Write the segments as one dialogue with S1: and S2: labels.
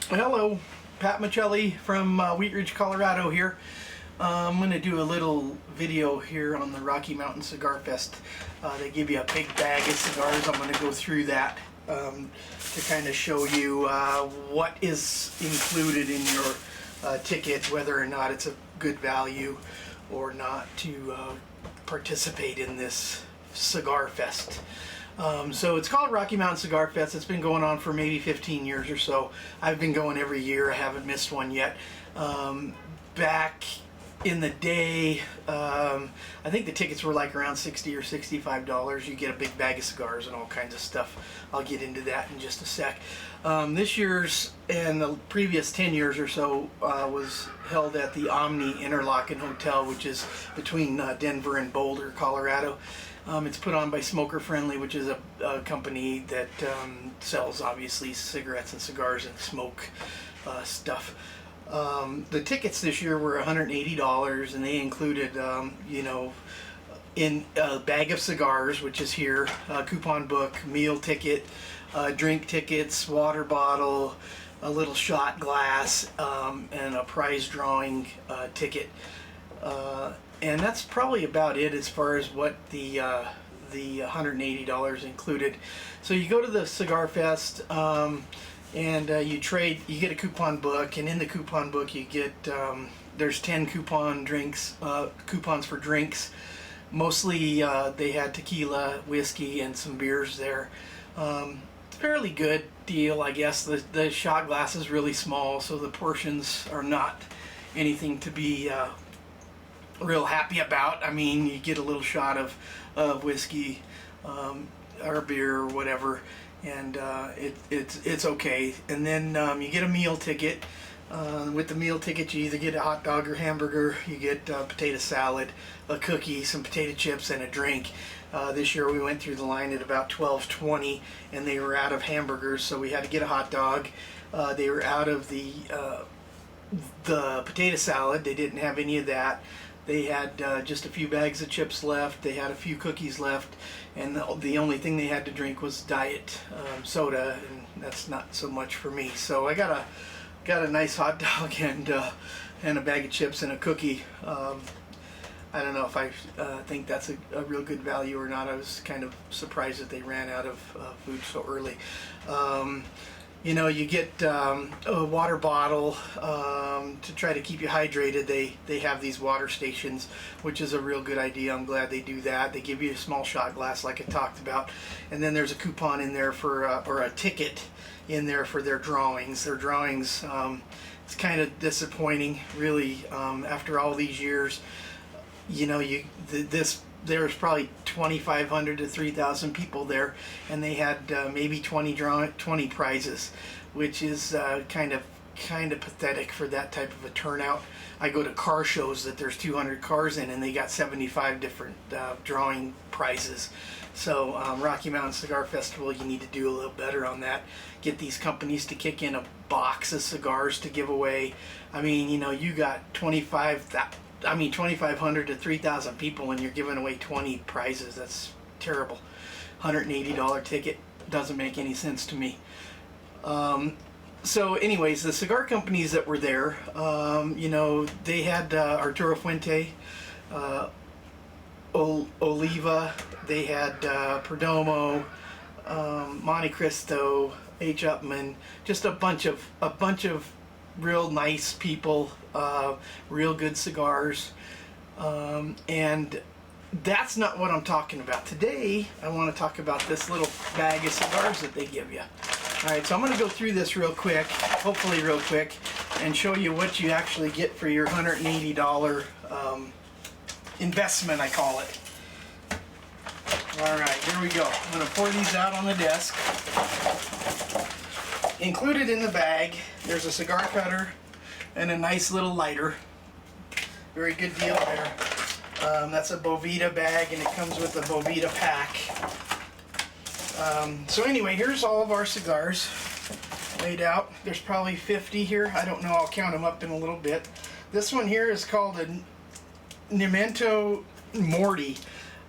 S1: Hello, Pat Michelli from Wheat Ridge, Colorado here. I'm going to do a little video here on the Rocky Mountain Cigar Fest. They give you a big bag of cigars. I'm going to go through that to kind of show you what is included in your ticket, whether or not it's a good value or not to participate in this cigar fest. So it's called Rocky Mountain Cigar Fest. It's been going on for maybe 15 years or so. I've been going every year. I haven't missed one yet. Back in the day, I think the tickets were like around $60 or $65. You get a big bag of cigars and all kinds of stuff. I'll get into that in just a sec. This year's and the previous 10 years or so was held at the Omni Interlaken Hotel, which is between Denver and Boulder, Colorado. It's put on by Smoker Friendly, which is a company that sells obviously cigarettes and cigars and smoke stuff. The tickets this year were $180, and they included, in a bag of cigars, which is here, a coupon book, meal ticket, drink tickets, water bottle, a little shot glass, and a prize drawing ticket. And that's probably about it as far as what the $180 included. So you go to the Cigar Fest and you get a coupon book, and in the coupon book you get there's 10 coupons for drinks. Mostly they had tequila, whiskey, and some beers there. Fairly good deal, I guess. The shot glass is really small, so the portions are not anything to be real happy about. I mean, you get a little shot of whiskey or beer or whatever, and it's okay. And then you get a meal ticket. With the meal ticket, you either get a hot dog or hamburger, you get potato salad, a cookie, some potato chips, and a drink. This year we went through the line at about 12:20, and they were out of hamburgers, so we had to get a hot dog. They were out of the potato salad. They didn't have any of that. They had just a few bags of chips left. They had a few cookies left, and the only thing they had to drink was diet soda, and that's not so much for me. So I got a nice hot dog and a bag of chips and a cookie. I don't know if I think that's a real good value or not. I was kind of surprised that they ran out of food so early. You get a water bottle to try to keep you hydrated. They have these water stations, which is a real good idea. I'm glad they do that. They give you a small shot glass like I talked about, and then there's a coupon in there for or a ticket in there for their drawings. Their drawings, it's kind of disappointing, really, after all these years. There was probably 2,500 to 3,000 people there, and they had maybe 20 prizes, which is kind of pathetic for that type of a turnout. I go to car shows that there's 200 cars in, and they got 75 different drawing prizes. So Rocky Mountain Cigar Festival, you need to do a little better on that. Get these companies to kick in a box of cigars to give away. I mean, you got 2,500 to 3,000 people, and you're giving away 20 prizes. That's terrible. $180 ticket doesn't make any sense to me. So anyways, the cigar companies that were there, they had Arturo Fuente, Oliva, they had Perdomo, Monte Cristo, H. Upmann, just a bunch of real nice people, real good cigars, and that's not what I'm talking about. Today I want to talk about this little bag of cigars that they give you. Alright, so I'm going to go through this real quick, hopefully real quick, and show you what you actually get for your $180 investment, I call it. Alright, here we go. I'm going to pour these out on the desk. Included in the bag, there's a cigar cutter and a nice little lighter. Very good deal there. That's a Bovita bag, and it comes with a Bovita pack. So anyway, here's all of our cigars laid out. There's probably 50 here. I don't know. I'll count them up in a little bit. This one here is called a Memento Morty.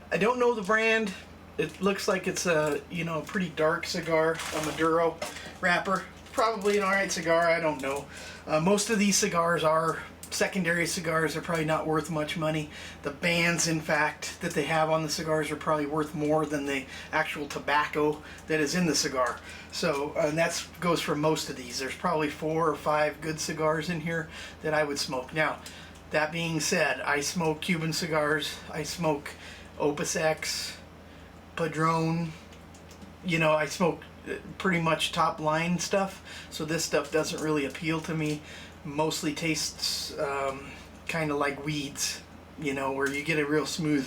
S1: I don't know the brand. It looks like it's a pretty dark cigar, a Maduro wrapper. probably an alright cigar, I don't know. Most of these cigars are secondary cigars. They're probably not worth much money. The bands, in fact, that they have on the cigars are probably worth more than the actual tobacco that is in the cigar. So, and that goes for most of these. There's probably 4 or 5 good cigars in here that I would smoke. Now, that being said, I smoke Cuban cigars. I smoke Opus X, Padron. You know, I smoke pretty much top line stuff, so this stuff doesn't really appeal to me. Mostly tastes kind of like weeds, you know, where you get a real smooth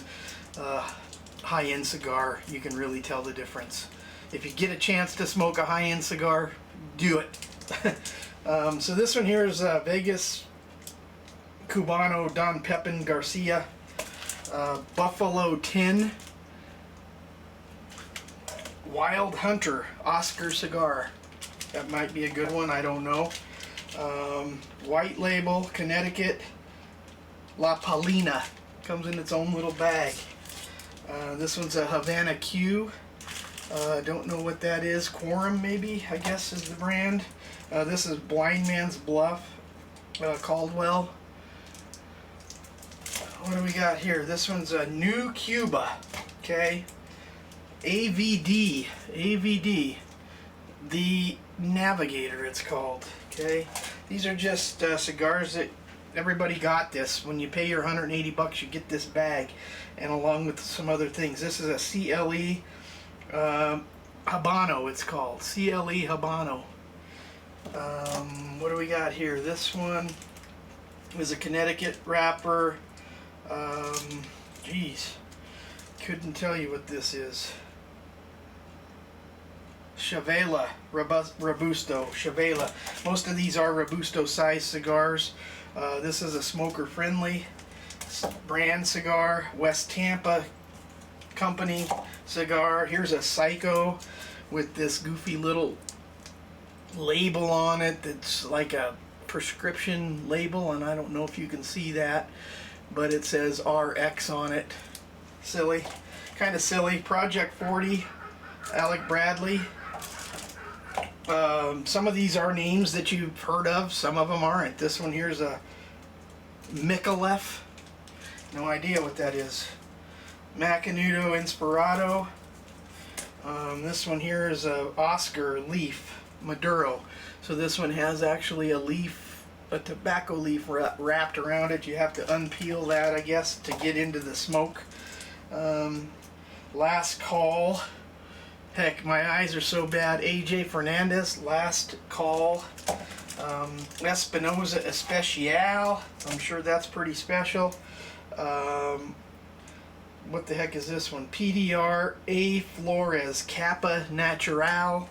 S1: high-end cigar. You can really tell the difference. If you get a chance to smoke a high-end cigar, do it. So this one here is Vegas Cubano Don Pepin Garcia Buffalo Tin Wild Hunter Oscar cigar. That might be a good one, I don't know. White label, Connecticut La Palina. Comes in its own little bag. This one's a Havana Q. Don't know what that is. Quorum, maybe, I guess is the brand. This is Blind Man's Bluff, Caldwell. What do we got here? This one's a New Cuba. Okay. AVD. The Navigator, it's called. Okay. These are just cigars that everybody got this. When you pay your $180, you get this bag, and along with some other things. This is a CLE Habano, it's called. CLE Habano. What do we got here? This one is a Connecticut wrapper. Geez, couldn't tell you what this is. Chavela, Robusto, Chavela. Most of these are Robusto size cigars. This is a smoker friendly brand cigar, West Tampa Company cigar. Here's a Psycho with this goofy little label on it that's like a prescription label, and I don't know if you can see that, but it says RX on it. Silly, kind of silly. Project 40, Alec Bradley. Some of these are names that you've heard of, some of them aren't. This one here is a Micallef. No idea what that is. Macanudo Inspirado. This one here is a Oscar Leaf Maduro. So this one has actually a leaf, a tobacco leaf wrapped around it. You have to unpeel that, I guess, to get into the smoke. Last Call. Heck, my eyes are so bad. AJ Fernandez, Last Call. Espinosa Especial. I'm sure that's pretty special. What the heck is this one? PDR A Flores Capa Natural.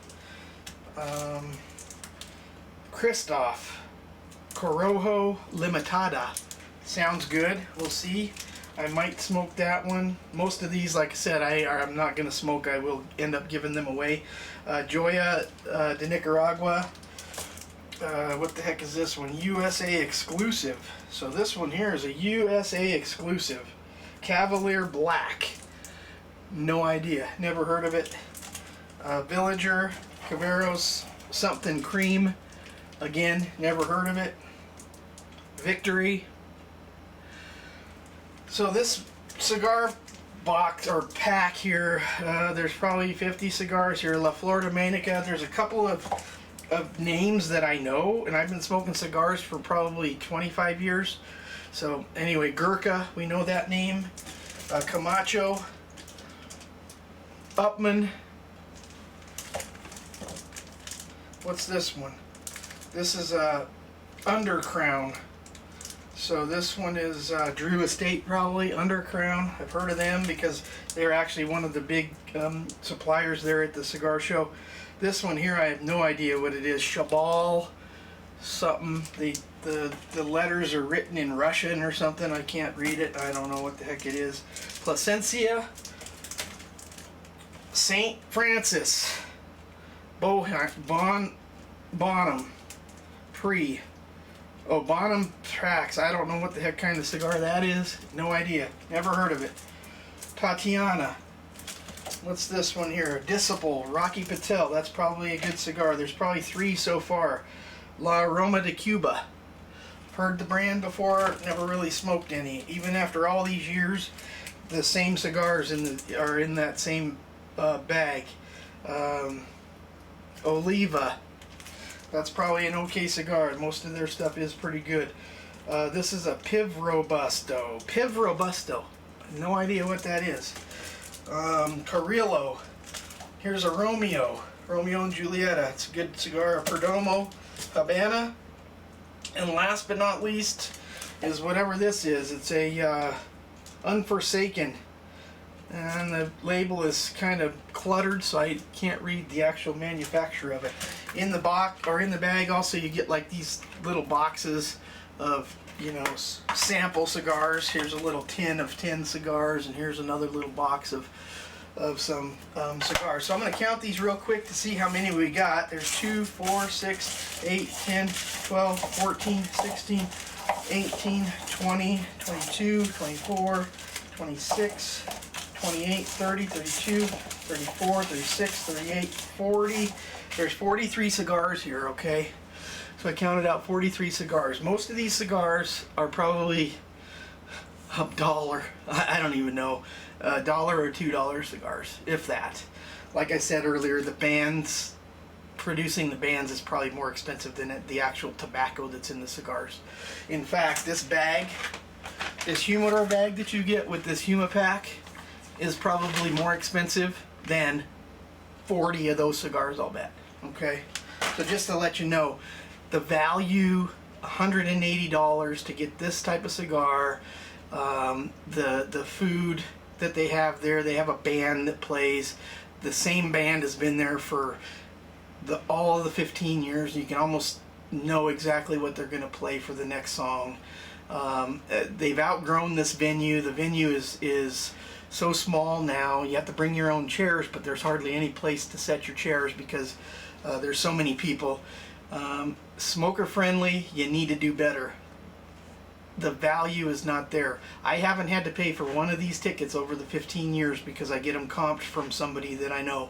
S1: Christoph Corojo Limitada. Sounds good. We'll see. I might smoke that one. Most of these, like I said, I'm not going to smoke. I will end up giving them away. Joya de Nicaragua. What the heck is this one? USA exclusive. So this one here is a USA exclusive. Cavalier Black. No idea. Never heard of it. Villager Caveros something cream. Again, never heard of it. Victory. So this cigar box or pack here, there's probably 50 cigars here. La Flor Dominica. There's a couple of names that I know, and I've been smoking cigars for probably 25 years. So anyway, Gurkha, we know that name. Camacho, Upman. What's this one? This is a Undercrown. So this one is Drew Estate, probably Undercrown. I've heard of them because they're actually one of the big suppliers there at the cigar show. This one here, I have no idea what it is. Shabal something. The letters are written in Russian or something. I can't read it. I don't know what the heck it is. Placencia, St. Francis, Bonham, Pre. Oh, Bonham Tracks. I don't know what the heck kind of cigar that is. No idea. Never heard of it. Tatiana. What's this one here? Disciple, Rocky Patel. That's probably a good cigar. There's probably 3 so far. La Aroma de Cuba. Heard the brand before, never really smoked any. Even after all these years, the same cigars are in that same bag. Oliva. That's probably an okay cigar. Most of their stuff is pretty good. This is a Piv Robusto. Piv Robusto. No idea what that is. Carrillo. Here's a Romeo. Romeo and Julieta. It's a good cigar. A Perdomo Habana. And last but not least is whatever this is. It's a Unforsaken. And the label is kind of cluttered, so I can't read the actual manufacturer of it. In the box or in the bag, also you get like these little boxes of, you know, sample cigars. Here's a little tin of 10 cigars, and here's another little box of some cigars. So I'm going to count these real quick to see how many we got. There's 2, 4, 6, 8, 10, 12, 14, 16, 18, 20, 22, 24, 26, 28, 30, 32, 34, 36, 38, 40. There's 43 cigars here, okay? So I counted out 43 cigars. Most of these cigars are probably $1. I don't even know. $1 or $2 cigars, if that. Like I said earlier, the bands, producing the bands is probably more expensive than the actual tobacco that's in the cigars. In fact, this bag, this humidor bag that you get with this Humipack is probably more expensive than 40 of those cigars, I'll bet. Okay? So just to let you know, the value, $180 to get this type of cigar, the food that they have there, they have a band that plays. The same band has been there for all of the 15 years. You can almost know exactly what they're going to play for the next song. They've outgrown this venue. The venue is so small now. You have to bring your own chairs, but there's hardly any place to set your chairs because there's so many people. Smoker friendly, you need to do better. The value is not there. I haven't had to pay for one of these tickets over the 15 years because I get them comped from somebody that I know.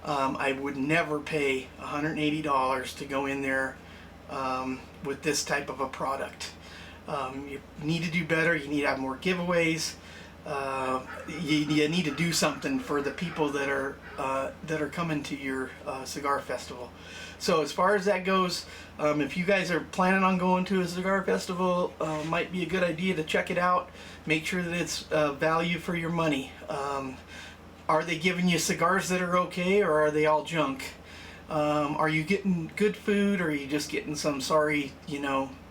S1: I would never pay $180 to go in there with this type of a product. You need to do better. You need to have more giveaways. You need to do something for the people that are coming to your cigar festival. So as far as that goes, if you guys are planning on going to a cigar festival, might be a good idea to check it out. Make sure that it's value for your money. Are they giving you cigars that are okay, or are they all junk? Are you getting good food, or are you just getting some sorry,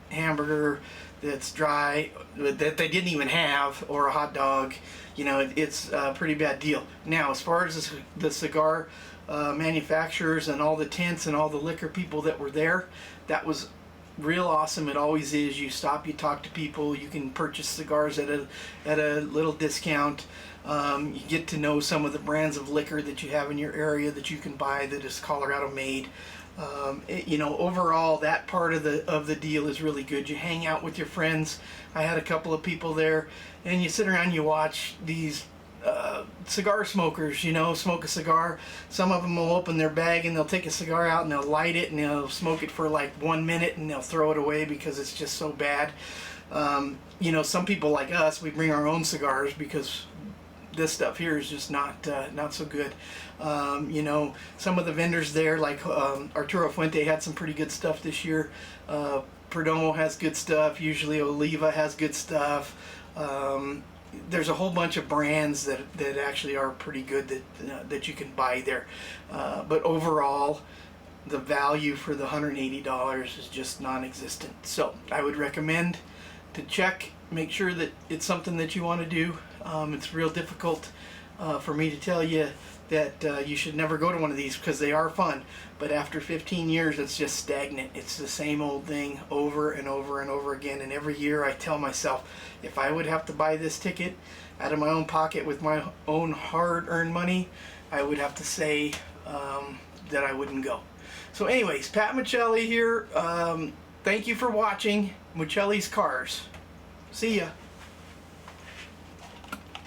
S1: hamburger that's dry, that they didn't even have, or a hot dog? It's a pretty bad deal. Now, as far as the cigar manufacturers and all the tents and all the liquor people that were there, that was real awesome. It always is. You stop, you talk to people, you can purchase cigars at a little discount. You get to know some of the brands of liquor that you have in your area that you can buy that is Colorado made. Overall, that part of the deal is really good. You hang out with your friends. I had a couple of people there, and you sit around, you watch these cigar smokers, smoke a cigar. Some of them will open their bag and they'll take a cigar out and they'll light it and they'll smoke it for like 1 minute and they'll throw it away because it's just so bad. Some people like us, we bring our own cigars because this stuff here is just not so good. Some of the vendors there, like Arturo Fuente, had some pretty good stuff this year. Perdomo has good stuff. Usually Oliva has good stuff. There's a whole bunch of brands that actually are pretty good that you can buy there. But overall, the value for the $180 is just non-existent. So I would recommend to check, make sure that it's something that you want to do. It's real difficult for me to tell you that you should never go to one of these because they are fun. But after 15 years, it's just stagnant. It's the same old thing over and over and over again. And every year I tell myself, if I would have to buy this ticket out of my own pocket with my own hard-earned money, I would have to say that I wouldn't go. So anyways, Pat Michelli here. Thank you for watching Michelli's Cars. See ya.